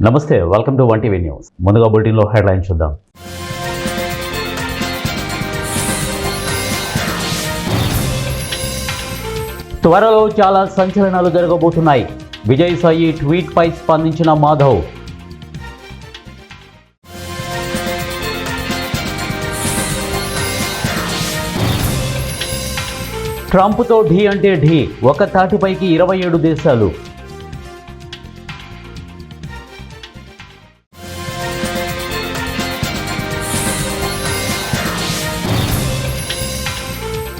నమస్తే, welcome to 1 TV news. ముందుగా బులెటిన్లో హెడ్లైన్ చూద్దాం. త్వరలో చాలా సంచలనాలు జరగబోతున్నాయి. విజయసాయి ట్వీట్పై స్పందించిన మాధవ్. ట్రంప్తో ఢీ అంటే ఢీ, ఒక తాటిపైకి 27 దేశాలు.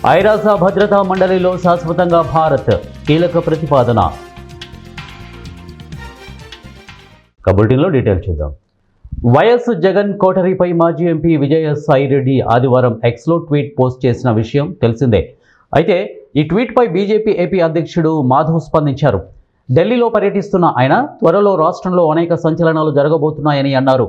ఐరాస భద్రతా మండలిలో శాశ్వతంగా భారత్, కీలక ప్రతిపాదన. బులెటిన్లో డీటెయిల్ చూద్దాం. వైఎస్ జగన్ కోటరీపై మాజీ ఎంపీ విజయసాయిరెడ్డి ఆదివారం ఎక్స్లో ట్వీట్ పోస్ట్ చేసిన విషయం తెలిసిందే. అయితే ఈ ట్వీట్పై బీజేపీ ఏపీ అధ్యక్షుడు మాధవ్ స్పందించారు. ఢిల్లీలో పర్యటిస్తున్న ఆయన త్వరలో రాష్ట్రంలో అనేక సంచలనాలు జరగబోతున్నాయని అన్నారు.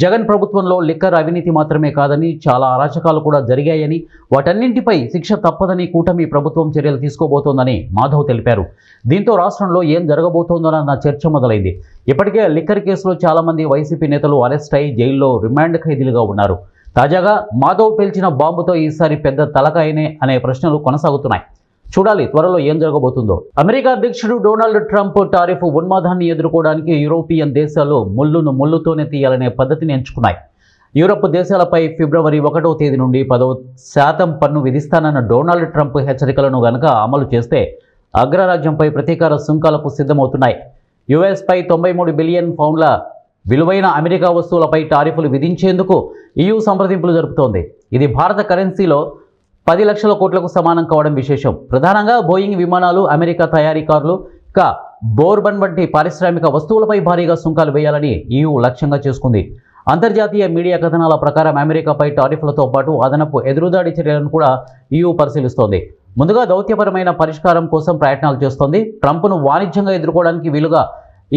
జగన్ ప్రభుత్వంలో లిక్కర్ అవినీతి మాత్రమే కాదని చాలా అరాచకాలు కూడా జరిగాయని, వాటన్నింటిపై శిక్ష తప్పదని కూటమి ప్రభుత్వం చర్యలు తీసుకోబోతోందని మాధవ్ తెలిపారు. దీంతో రాష్ట్రంలో ఏం జరగబోతోందన్న చర్చ మొదలైంది. ఇప్పటికే లిక్కర్ కేసులో చాలామంది వైసీపీ నేతలు అరెస్ట్ అయి జైల్లో రిమాండ్ ఖైదీలుగా ఉన్నారు. తాజాగా మాధవ్ పేల్చిన బాంబుతో ఈసారి పెద్ద తలకాయనే అనే ప్రశ్నలు కొనసాగుతున్నాయి. చూడాలి త్వరలో ఏం జరగబోతుందో. అమెరికా అధ్యక్షుడు డొనాల్డ్ ట్రంప్ టారిఫ్ ఉన్మాదాన్ని ఎదుర్కోవడానికి యూరోపియన్ దేశాలు ముళ్ళును ముళ్ళుతోనే తీయాలనే పద్ధతిని ఎంచుకున్నాయి. యూరప్ దేశాలపై ఫిబ్రవరి 1వ తేదీ నుండి 10% పన్ను విధిస్తానన్న డొనాల్డ్ ట్రంప్ హెచ్చరికలను గనక అమలు చేస్తే అగ్రరాజ్యంపై ప్రతీకార సుంకాలకు సిద్ధమవుతున్నాయి. యుఎస్పై 93 బిలియన్ పౌండ్ల విలువైన అమెరికా వస్తువులపై టారిఫ్లు విధించేందుకు EU సంప్రదింపులు జరుపుతోంది. ఇది భారత కరెన్సీలో 10 లక్షల కోట్లకు సమానం కావడం విశేషం. ప్రధానంగా బోయింగ్ విమానాలు, అమెరికా తయారీ కార్లు, ఇంకా బోర్బన్ వంటి పారిశ్రామిక వస్తువులపై భారీగా సుంకాలు వేయాలని EU లక్ష్యంగా చేసుకుంది. అంతర్జాతీయ మీడియా కథనాల ప్రకారం అమెరికాపై టారిఫ్లతో పాటు అదనపు ఎదురుదాడి చర్యలను కూడా EU పరిశీలిస్తోంది. ముందుగా దౌత్యపరమైన పరిష్కారం కోసం ప్రయత్నాలు చేస్తోంది. ట్రంప్ను వాణిజ్యంగా ఎదుర్కోవడానికి వీలుగా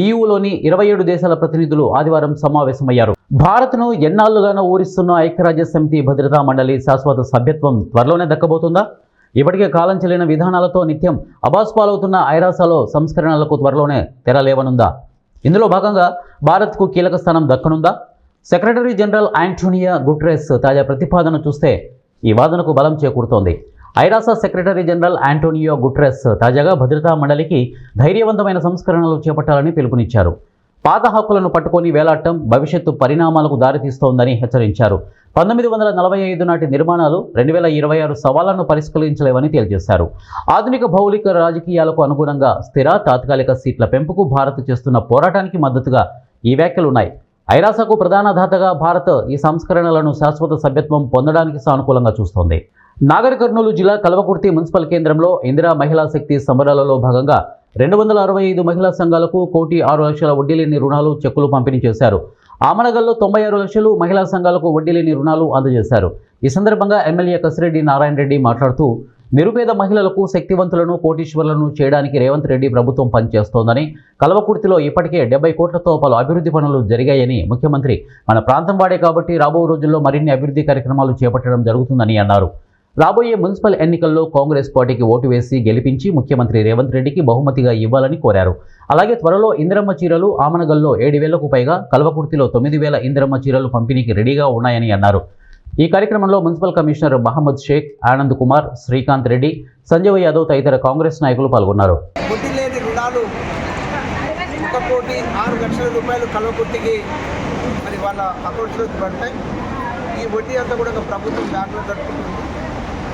EUలోని 27 దేశాల ప్రతినిధులు ఆదివారం సమావేశమయ్యారు. భారత్ను ఎన్నాళ్లుగానో ఊరిస్తున్న ఐక్యరాజ్య సమితి భద్రతా మండలి శాశ్వత సభ్యత్వం త్వరలోనే దక్కబోతుందా? ఇప్పటికే కాలం చెల్లిన విధానాలతో నిత్యం అబాస్పాలవుతున్న ఐరాసాలో సంస్కరణలకు త్వరలోనే తెరలేవనుందా? ఇందులో భాగంగా భారత్కు కీలక స్థానం దక్కనుందా? సెక్రటరీ జనరల్ ఆంటోనియో గుటెరస్ తాజా ప్రతిపాదన చూస్తే ఈ వాదనకు బలం చేకూరుతోంది. ఐరాస సెక్రటరీ జనరల్ ఆంటోనియో గుటెరస్ తాజాగా భద్రతా మండలికి ధైర్యవంతమైన సంస్కరణలు చేపట్టాలని పిలుపునిచ్చారు. పాత హక్కులను పట్టుకొని వేలాడటం భవిష్యత్తు పరిణామాలకు దారితీస్తోందని హెచ్చరించారు. 1945 నాటి నిర్మాణాలు 2026 సవాళ్లను పరిష్కరించలేవని తేల్చేశారు. ఆధునిక భౌగోళిక రాజకీయాలకు అనుగుణంగా స్థిర తాత్కాలిక సీట్ల పెంపుకు భారత్ చేస్తున్న పోరాటానికి మద్దతుగా ఈ వ్యాఖ్యలున్నాయి. ఐరాసకు ప్రధాన దాతగా భారత్ ఈ సంస్కరణలను శాశ్వత సభ్యత్వం పొందడానికి సానుకూలంగా చూస్తోంది. నాగర్ కర్నూలు జిల్లా కల్వకుర్తి మున్సిపల్ కేంద్రంలో ఇందిరా మహిళా శక్తి సంబరాలలో భాగంగా 265 మహిళా సంఘాలకు 1,06,00,000 వడ్డీ లేని రుణాలు, చెక్కులు పంపిణీ చేశారు. ఆమనగల్లో 96 లక్షలు మహిళా సంఘాలకు వడ్డీ లేని రుణాలు అందజేశారు. ఈ సందర్భంగా ఎమ్మెల్యే కసిరెడ్డి నారాయణ రెడ్డి మాట్లాడుతూ, నిరుపేద మహిళలకు శక్తివంతులను, కోటీశ్వరులను చేయడానికి రేవంత్ రెడ్డి ప్రభుత్వం పనిచేస్తోందని, కల్వకుర్తిలో ఇప్పటికే 70 కోట్లతో పలు అభివృద్ధి పనులు జరిగాయని, ముఖ్యమంత్రి మన ప్రాంతం వాడే కాబట్టి రాబో రోజుల్లో మరిన్ని అభివృద్ధి కార్యక్రమాలు చేపట్టడం జరుగుతుందని అన్నారు. రాబోయే మున్సిపల్ ఎన్నికల్లో కాంగ్రెస్ పార్టీకి ఓటు వేసి గెలిపించి ముఖ్యమంత్రి రేవంత్ రెడ్డికి బహుమతిగా ఇవ్వాలని కోరారు. అలాగే త్వరలో ఇందిరమ్మ చీరలు ఆమనగల్లో 7,000కు పైగా, కల్వకుర్తిలో 9,000 ఇందిరమ్మ చీరలు పంపిణీకి రెడీగా ఉన్నాయని అన్నారు. ఈ కార్యక్రమంలో మున్సిపల్ కమిషనర్ మహమ్మద్ షేక్, ఆనంద్ కుమార్, శ్రీకాంత్ రెడ్డి, సంజయ్ యాదవ్ తదితర కాంగ్రెస్ నాయకులు పాల్గొన్నారు. ఈ వడ్డీ అంతా కూడా ప్రభుత్వం బ్యాంకులో కట్టుకుంటుంది.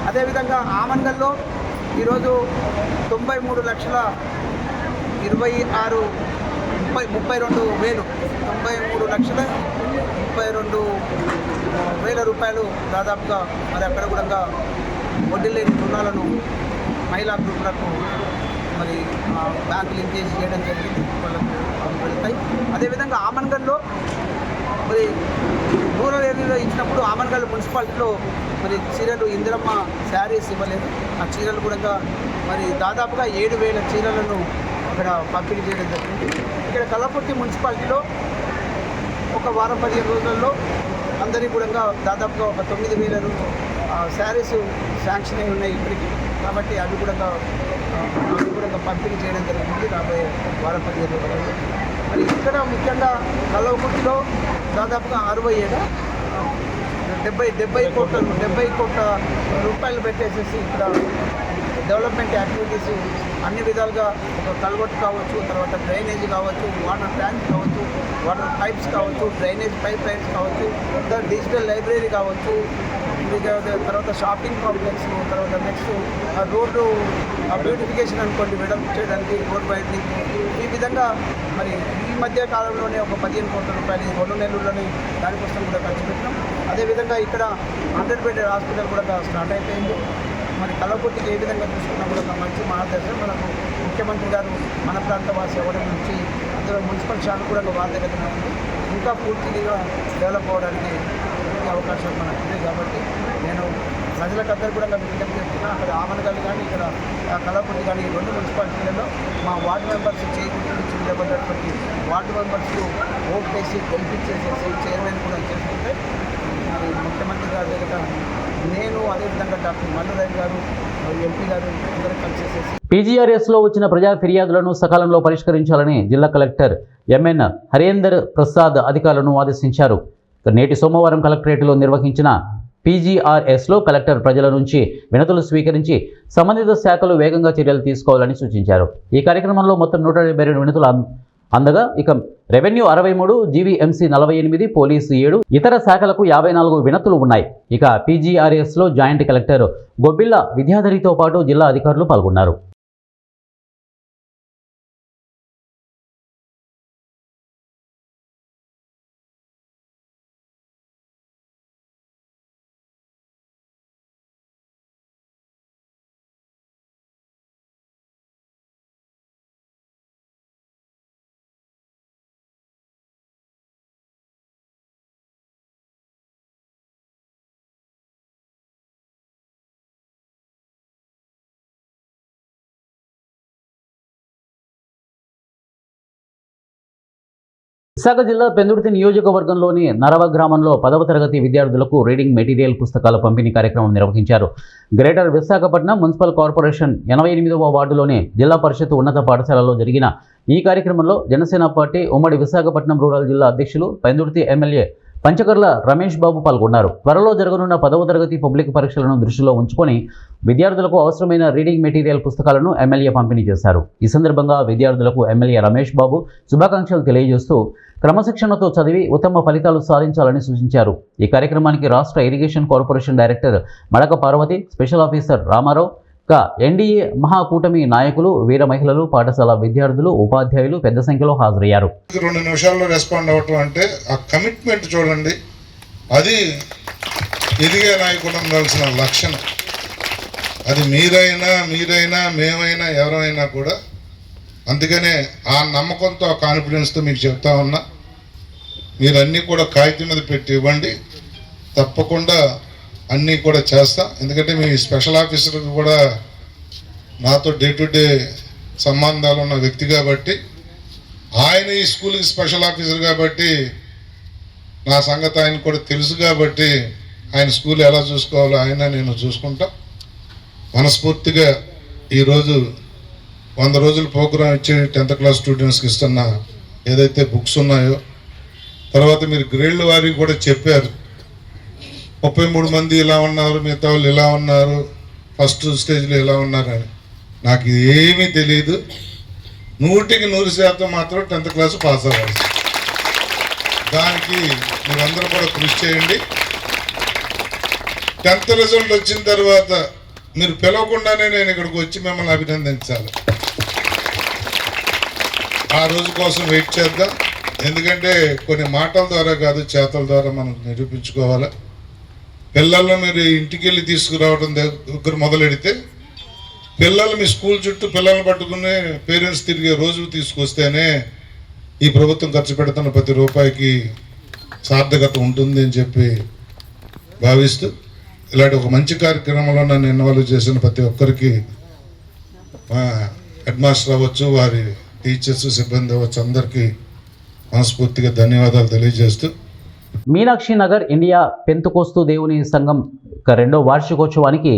అదేవిధంగా ఆమన్గల్లో ఈరోజు 93 లక్షల 32,000 93 లక్షల 32,000 రూపాయలు దాదాపుగా మరి అక్కడ కూడా వడ్డీ లేని రుణాలను మహిళా గ్రూపులకు మరి బ్యాంకు లింకేజ్ చేయడం జరిగింది, వాళ్ళకు వెళ్తాయి. అదేవిధంగా ఆమన్గల్లో మరి రూరల్ ఏరియాలో ఇచ్చినప్పుడు ఆమన్గల్ మున్సిపాలిటీలో మరి చీరలు ఇందిరమ్మ శారీస్ ఇవ్వలేదు. ఆ చీరలు కూడా మరి దాదాపుగా 7,000 చీరలను అక్కడ పంపిణీ చేయడం జరిగింది. ఇక్కడ కల్వకుర్తి మున్సిపాలిటీలో ఒక వారం 15 రోజుల్లో అందరికీ కూడా దాదాపుగా ఒక 9,000 శారీస్ శాంక్షన్ అయి ఉన్నాయి ఇప్పటికి. కాబట్టి అవి కూడా పంపిణీ చేయడం జరుగుతుంది రాబోయే వారం 15 రోజుల్లో. మరి ఇక్కడ ముఖ్యంగా కల్వకుర్తిలో దాదాపుగా 70 కోట్ల రూపాయలు పెట్టేసేసి ఇక్కడ డెవలప్మెంట్ యాక్టివిటీస్ అన్ని విధాలుగా ఒక కల్వర్ట్ కావచ్చు, తర్వాత డ్రైనేజ్ కావచ్చు, వాటర్ ట్యాంక్స్ కావచ్చు, వాటర్ పైప్స్ కావచ్చు, డ్రైనేజ్ పైప్ లైన్స్ కావచ్చు, డిజిటల్ లైబ్రరీ కావచ్చు, తర్వాత షాపింగ్ కాంప్లెక్స్, తర్వాత నెక్స్ట్ రోడ్డు బ్యూటిఫికేషన్ అనుకోండి వెడల్పు చేయడానికి రోడ్ వైడ్నింగ్, ఈ విధంగా మరి ఈ మధ్య కాలంలోనే ఒక 15 కోట్ల రూపాయలు 2 నెలల్లోనే దానికోసం కూడా ఖర్చు పెట్టినాం. అదేవిధంగా ఇక్కడ 100 బెడ్ హాస్పిటల్ కూడా స్టార్ట్ అయిపోయింది. మరి కల్వకుర్తికి ఏ విధంగా చూసుకున్నా కూడా ఒక మంచి మార్గదర్శనం మనకు ముఖ్యమంత్రి గారు మన ప్రాంత వాసి అవ్వడం నుంచి అందులో మున్సిపల్ శాఖ కూడా ఒక బాధ్యత ఉంది. ఇంకా పూర్తిగా డెవలప్ అవ్వడానికి అవకాశం మనకు ఉంది. కాబట్టి నేను ప్రజలకందరూ కూడా విజ్ఞప్తి చేస్తున్నా, అక్కడ ఆమనగల్లి కానీ ఇక్కడ కల్వకుర్తి కానీ 2 మున్సిపాలిటీలలో మా వార్డు మెంబర్స్ చేయకుండా నిలబడ్డటువంటి వార్డు మెంబర్స్కు ఓట్ వేసి గెలిపించేసేసి చైర్మన్ కూడా చేసుకుంటే మరి ముఖ్యమంత్రి గారి దగ్గర నేను అదేవిధంగా డాక్టర్ మల్లురాయ్ గారు ఎంపీ గారు అందరూ కలిసేసేసి పీజీఆర్ఎస్లో వచ్చిన ప్రజా ఫిర్యాదులను సకాలంలో పరిష్కరించాలని జిల్లా కలెక్టర్ ఎంఎన్ హరేందర్ ప్రసాద్ అధికారులను ఆదేశించారు. నేటి సోమవారం కలెక్టరేట్లో నిర్వహించిన పీజీఆర్ఎస్లో కలెక్టర్ ప్రజల నుంచి వినతులు స్వీకరించి సంబంధిత శాఖలు వేగంగా చర్యలు తీసుకోవాలని సూచించారు. ఈ కార్యక్రమంలో మొత్తం 172 వినతులు అందగా ఇక రెవెన్యూ 63, జీవీఎంసీ 48, పోలీసు 7, ఇతర శాఖలకు 54 వినతులు ఉన్నాయి. ఇక పీజీఆర్ఎస్లో జాయింట్ కలెక్టర్ గొబ్బిళ్ళ విద్యాధరితో పాటు జిల్లా అధికారులు పాల్గొన్నారు. విశాఖ జిల్లా పెందుర్తి నియోజకవర్గంలోని నరవ గ్రామంలో 10వ తరగతి విద్యార్థులకు రీడింగ్ మెటీరియల్ పుస్తకాల పంపిణీ కార్యక్రమం నిర్వహించారు. గ్రేటర్ విశాఖపట్నం మున్సిపల్ కార్పొరేషన్ 88వ వార్డులోని జిల్లా పరిషత్ ఉన్నత పాఠశాలలో జరిగిన ఈ కార్యక్రమంలో జనసేన పార్టీ ఉమ్మడి విశాఖపట్నం రూరల్ జిల్లా అధ్యక్షులు పెందుర్తి ఎమ్మెల్యే పంచకర్ల రమేష్ బాబు పాల్గొన్నారు. త్వరలో జరగనున్న 10వ తరగతి పబ్లిక్ పరీక్షలను దృష్టిలో ఉంచుకొని విద్యార్థులకు అవసరమైన రీడింగ్ మెటీరియల్ పుస్తకాలను ఎమ్మెల్యే పంపిణీ చేశారు. ఈ సందర్భంగా విద్యార్థులకు ఎమ్మెల్యే రమేష్ బాబు శుభాకాంక్షలు తెలియజేస్తూ క్రమశిక్షణతో చదివి ఉత్తమ ఫలితాలు సాధించాలని సూచించారు. ఈ కార్యక్రమానికి రాష్ట్ర irrigation corporation director Madaka Parvathi, special officer Ramarao, NDA మహాకూటమి నాయకులు, వీర మహిళలు, పాఠశాల విద్యార్థులు, ఉపాధ్యాయులు పెద్ద సంఖ్యలో హాజరయ్యారు. 2 నిమిషాల్లో రెస్పాండ్ అవ్వటం అంటే ఆ కమిట్మెంట్ చూడండి, అది ఎదిగే నాయకుడు ఉండాల్సిన లక్షణం. అది మీరైనా మేమైనా ఎవరైనా కూడా. అందుకనే ఆ నమ్మకంతో ఆ కాన్ఫిడెన్స్తో మీకు చెప్తా ఉన్నా, మీరు అన్నీ కూడా కాగితం మీద పెట్టి ఇవ్వండి, తప్పకుండా అన్నీ కూడా చేస్తా. ఎందుకంటే మీ స్పెషల్ ఆఫీసర్కి కూడా నాతో డే టు డే సంబంధాలు ఉన్న వ్యక్తి కాబట్టి, ఆయన ఈ స్కూల్కి స్పెషల్ ఆఫీసర్ కాబట్టి నా సంగతి ఆయన కూడా తెలుసు కాబట్టి ఆయన స్కూల్ ఎలా చూసుకోవాలో ఆయన నేను చూసుకుంటా. మనస్ఫూర్తిగా ఈరోజు 100 రోజుల ప్రోగ్రాం ఇచ్చి 10th క్లాస్ స్టూడెంట్స్కి ఇస్తున్న ఏదైతే బుక్స్ ఉన్నాయో, తర్వాత మీరు గ్రేడ్ల వారికి కూడా చెప్పారు 33 మంది ఇలా ఉన్నారు, మిగతా వాళ్ళు ఇలా ఉన్నారు, ఫస్ట్ స్టేజ్లో ఇలా ఉన్నారని. నాకు ఏమీ తెలియదు. 100% మాత్రం 10th క్లాస్ పాస్ అవ్వాలి. దానికి మీరందరూ కూడా కృషి చేయండి. 10th రిజల్ట్ వచ్చిన తర్వాత మీరు పిలవకుండానే నేను ఇక్కడికి వచ్చి మిమ్మల్ని అభినందించాలి. ఆ రోజు కోసం వెయిట్ చేద్దాం. ఎందుకంటే కొన్ని మాటల ద్వారా కాదు, చేతల ద్వారా మనం నిరూపించుకోవాలి. పిల్లలను మీరు ఇంటికి వెళ్ళి తీసుకురావడం దగ్గర మొదలెడితే, పిల్లలు మీ స్కూల్ చుట్టూ పిల్లల్ని పట్టుకుని పేరెంట్స్ తిరిగే రోజు తీసుకొస్తేనే ఈ ప్రభుత్వం ఖర్చు పెడుతున్న ప్రతి రూపాయికి సార్థకత ఉంటుంది అని చెప్పి భావిస్తూ, ఇలాంటి ఒక మంచి కార్యక్రమంలో నన్ను ఇన్వాల్వ్ చేసిన ప్రతి ఒక్కరికి, మా హెడ్ మాస్టర్ అవ్వచ్చు, వారి టీచర్స్, సిబ్బంది అవ్వచ్చు, అందరికీ మనస్ఫూర్తిగా ధన్యవాదాలు తెలియజేస్తూ, మీనాక్షి నగర్ ఇండియా పెంతుకోస్తు దేవుని సంఘం 2వ వార్షికోత్సవానికి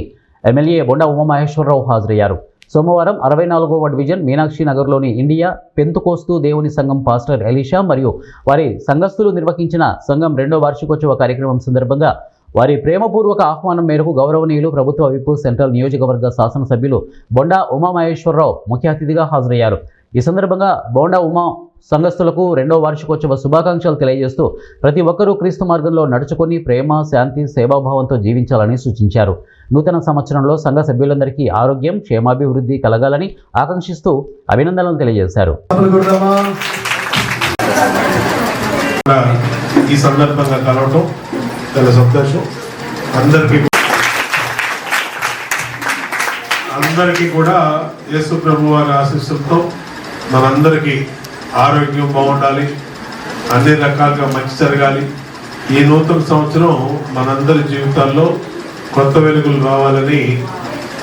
ఎమ్మెల్యే బొండా ఉమామహేశ్వరరావు హాజరయ్యారు. సోమవారం 64వ డివిజన్ మీనాక్షి నగర్లోని ఇండియా పెంతుకోస్తు దేవుని సంఘం పాస్టర్ ఎలీషా మరియు వారి సంఘస్థులు నిర్వహించిన సంఘం 2వ వార్షికోత్సవ కార్యక్రమం సందర్భంగా వారి ప్రేమపూర్వక ఆహ్వానం మేరకు గౌరవనీయులు ప్రభుత్వ విప్ సెంట్రల్ నియోజకవర్గ శాసనసభ్యులు బొండా ఉమామహేశ్వరరావు ముఖ్య అతిథిగా హాజరయ్యారు. ఈ సందర్భంగా బొండా ఉమా సంఘస్థులకు 2వ వార్షికోత్సవ శుభాకాంక్షలు తెలియజేస్తూ ప్రతి ఒక్కరూ క్రీస్తు మార్గంలో నడుచుకొని ప్రేమ, శాంతి, సేవాభావంతో జీవించాలని సూచించారు. నూతన సంవత్సరంలో సంఘ సభ్యులందరికీ ఆరోగ్యం, క్షేమాభివృద్ధి కలగాలని ఆకాంక్షిస్తూ అభినందనలు తెలియజేశారు. ఈ సందర్భంగా కలవటం చాలా సంతోషం. అందరికీ కూడా యేసు ప్రభు వారి ఆశీస్సులతో మనందరికీ ఆరోగ్యం బాగుండాలి, అన్ని రకాలుగా మంచి జరగాలి. ఈ నూతన సంవత్సరం మనందరి జీవితాల్లో కొత్త వెలుగులు రావాలని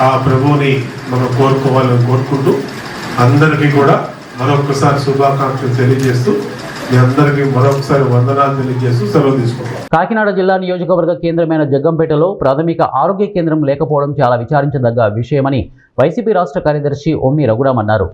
ఆ ప్రభువుని మనం కోరుకోవాలని కోరుకుంటూ అందరికీ కూడా మరొకసారి శుభాకాంక్షలు తెలియజేస్తూ మీ అందరికీ మరొకసారి వందనాలు తెలియజేస్తూ సెలవు తీసుకుంటాం. కాకినాడ జిల్లా నియోజకవర్గ కేంద్రమైన జగ్గంపేటలో ప్రాథమిక ఆరోగ్య కేంద్రం లేకపోవడం చాలా విచారించదగ్గ విషయమని వైసీపీ రాష్ట్ర కార్యదర్శి ఒమ్మి రఘురామ్ అన్నారు.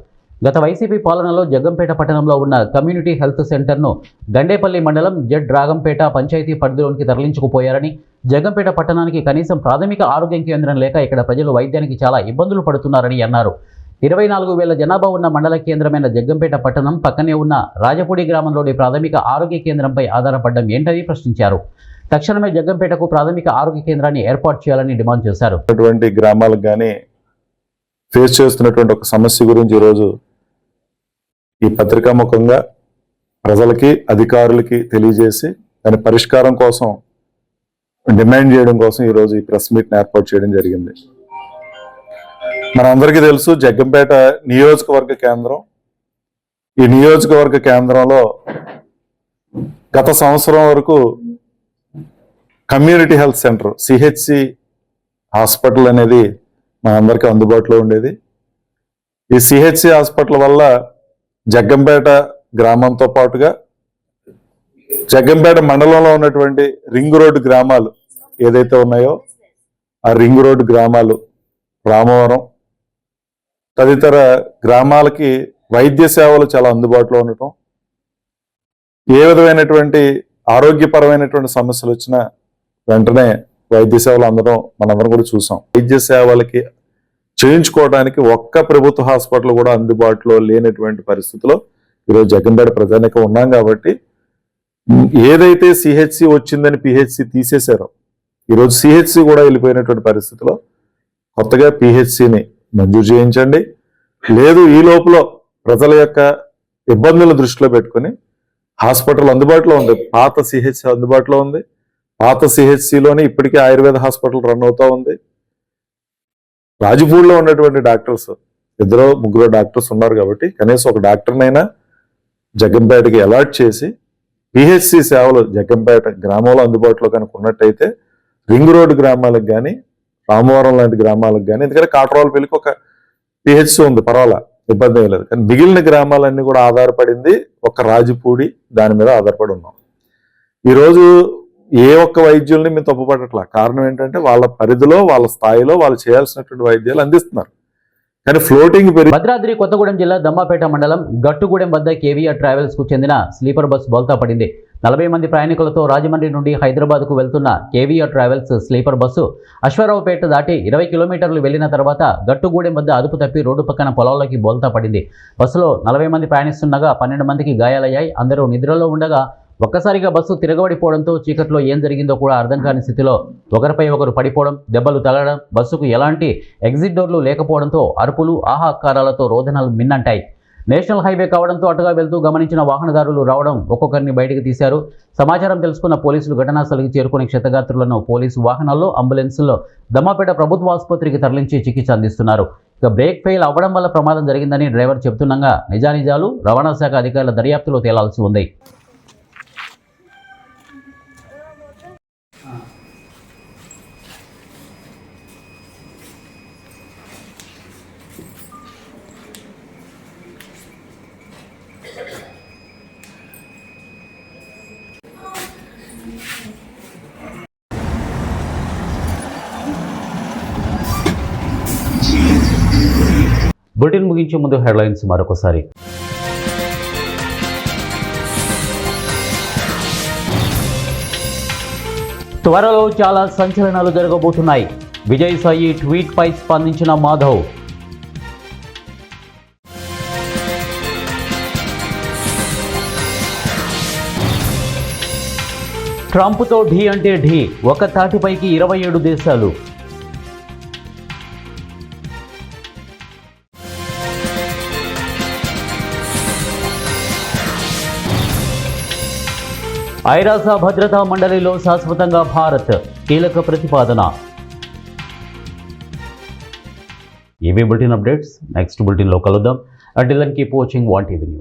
గత వైసీపీ పాలనలో జగ్గంపేట పట్టణంలో ఉన్న కమ్యూనిటీ హెల్త్ సెంటర్ను గండేపల్లి మండలం జడ్ రాగంపేట పంచాయతీ పరిధిలోనికి తరలించుకుపోయారని, జగ్గంపేట పట్టణానికి కనీసం ప్రాథమిక ఆరోగ్య కేంద్రం లేక ఇక్కడ ప్రజలు వైద్యానికి చాలా ఇబ్బందులు పడుతున్నారని అన్నారు. 24,000 జనాభా ఉన్న మండల కేంద్రమైన జగ్గంపేట పట్టణం పక్కనే ఉన్న రాజపూడి గ్రామంలోని ప్రాథమిక ఆరోగ్య కేంద్రంపై ఆధారపడడం ఏంటని ప్రశ్నించారు. తక్షణమే జగ్గంపేటకు ప్రాథమిక ఆరోగ్య కేంద్రాన్ని ఏర్పాటు చేయాలని డిమాండ్ చేశారు. అటువంటి గ్రామాలకు కానీ ఫేస్ చేస్తున్నటువంటి ఒక సమస్య గురించి ఈరోజు ఈ పత్రికాముఖంగా ప్రజలకి, అధికారులకి తెలియజేసి దాని పరిష్కారం కోసం డిమాండ్ చేయడం కోసం ఈరోజు ఈ ప్రెస్ మీట్ని ఏర్పాటు చేయడం జరిగింది. మనందరికీ తెలుసు, జగ్గంపేట నియోజకవర్గ కేంద్రం. ఈ నియోజకవర్గ కేంద్రంలో గత సంవత్సరం వరకు community health centre CHC hospital అనేది మనందరికీ అందుబాటులో ఉండేది. ఈ సిహెచ్సి హాస్పిటల్ వల్ల జగ్గంపేట గ్రామంతో పాటుగా జగ్గంపేట మండలంలో ఉన్నటువంటి రింగ్ రోడ్డు గ్రామాలు ఏదైతే ఉన్నాయో ఆ రింగ్ రోడ్డు గ్రామాలు, రామవరం తదితర గ్రామాలకి వైద్య సేవలు చాలా అందుబాటులో ఉండటం, ఏ విధమైనటువంటి ఆరోగ్యపరమైనటువంటి సమస్యలు వచ్చినా వెంటనే వైద్య సేవలు అందడం మనందరం కూడా చూసాం. వైద్య సేవలకి చేయించుకోవడానికి ఒక్క ప్రభుత్వ హాస్పిటల్ కూడా అందుబాటులో లేనటువంటి పరిస్థితిలో ఈరోజు జగ్గంపేట ప్రజానికం ఉన్నాం. కాబట్టి ఏదైతే సిహెచ్సి వచ్చిందని పిహెచ్సి తీసేశారో ఈరోజు సిహెచ్సి కూడా వెళ్ళిపోయినటువంటి పరిస్థితిలో కొత్తగా పిహెచ్సిని మంజూరు చేయించండి. లేదు, ఈ లోపల ప్రజల యొక్క ఇబ్బందులను దృష్టిలో పెట్టుకుని హాస్పిటల్ అందుబాటులో ఉంది. పాత సిహెచ్సి అందుబాటులో ఉంది. పాత సిహెచ్సిలోనే ఇప్పటికే ఆయుర్వేద హాస్పిటల్ రన్ అవుతూ ఉంది. రాజపూడిలో ఉన్నటువంటి డాక్టర్స్ 2-3 డాక్టర్స్ ఉన్నారు కాబట్టి కనీసం ఒక డాక్టర్నైనా జగ్గంపేటకి అలాట్ చేసి పిహెచ్సి సేవలు జగ్గంపేట గ్రామంలో అందుబాటులో కనుక ఉన్నట్టయితే రింగ్ రోడ్డు గ్రామాలకు కానీ, రామవరం లాంటి గ్రామాలకు కానీ, ఎందుకంటే కాట్రాలపల్లికి ఒక పిహెచ్సి ఉంది, పర్వాలా, ఇబ్బంది ఏం లేదు. కానీ మిగిలిన గ్రామాలన్నీ కూడా ఆధారపడింది ఒక రాజపూడి, దాని మీద ఆధారపడి ఉన్నాం. ఈరోజు ఏ ఒక్క వైద్యుల్ని మేము తప్పుపట్టట్లా. కారణం ఏంటంటే వాళ్ళ పరిధిలో, వాళ్ళ స్థాయిలో వాళ్ళు చేయాల్సినటువంటి వైద్యాలు అందిస్తున్నారు. కానీ ఫ్లోటింగ్ భద్రాద్రి కొత్తగూడెం జిల్లా దమ్మాపేట మండలం గట్టుగూడెం వద్ద కేవీఆర్ ట్రావెల్స్ కు చెందిన స్లీపర్ బస్ బోల్తా పడింది. 40 మంది ప్రయాణికులతో రాజమండ్రి నుండి హైదరాబాద్కు వెళ్తున్న KVR travels sleeper bus Ashwaraopeta దాటి 20 కిలోమీటర్లు వెళ్లిన తర్వాత గట్టుగూడెం వద్ద అదుపు తప్పి రోడ్డు పక్కన పొలాల్లోకి బోల్తా పడింది. బస్సులో 40 మంది ప్రయాణిస్తుండగా 12 మందికి గాయాలయ్యాయి. అందరూ నిద్రలో ఉండగా ఒక్కసారిగా బస్సు తిరగబడిపోవడంతో చీకట్లో ఏం జరిగిందో కూడా అర్థం కాని స్థితిలో ఒకరిపై ఒకరు పడిపోవడం, దెబ్బలు తగలడం, బస్సుకు ఎలాంటి ఎగ్జిట్ డోర్లు లేకపోవడంతో అరుపులు, ఆహాకారాలతో రోదనలు మిన్నంటాయి. నేషనల్ హైవే కావడంతో అటుగా వెళ్తూ గమనించిన వాహనదారులు రావడం ఒక్కొక్కరిని బయటకు తీశారు. సమాచారం తెలుసుకున్న పోలీసులు ఘటనా స్థలికి చేరుకుని క్షతగాత్రులను పోలీసు వాహనాల్లో, అంబులెన్సుల్లో దమ్మాపేట ప్రభుత్వ ఆసుపత్రికి తరలించి చికిత్స అందిస్తున్నారు. ఇక బ్రేక్ ఫెయిల్ అవ్వడం వల్ల ప్రమాదం జరిగిందని డ్రైవర్ చెబుతుండగా నిజానిజాలు రవాణా శాఖ అధికారుల దర్యాప్తులో తేలాల్సి ఉంది. బులెటిన్ ముగించే ముందు హెడ్లైన్స్ మరొకసారి. త్వరలో చాలా సంచలనాలు జరగబోతున్నాయి. విజయసాయి ట్వీట్పై స్పందించిన మాధవ్. ట్రంప్తో ఢీ అంటే ఢీ, ఒక తాటిపైకి 27 దేశాలు. ఐరాస భద్రతా మండలిలో శాశ్వతంగా భారత్, కీలక ప్రతిపాదన. ఇవి బులెటిన్ అప్డేట్స్. నెక్స్ట్ బులెటిన్లో కలుద్దాం. Until then keep watching 1 TV News.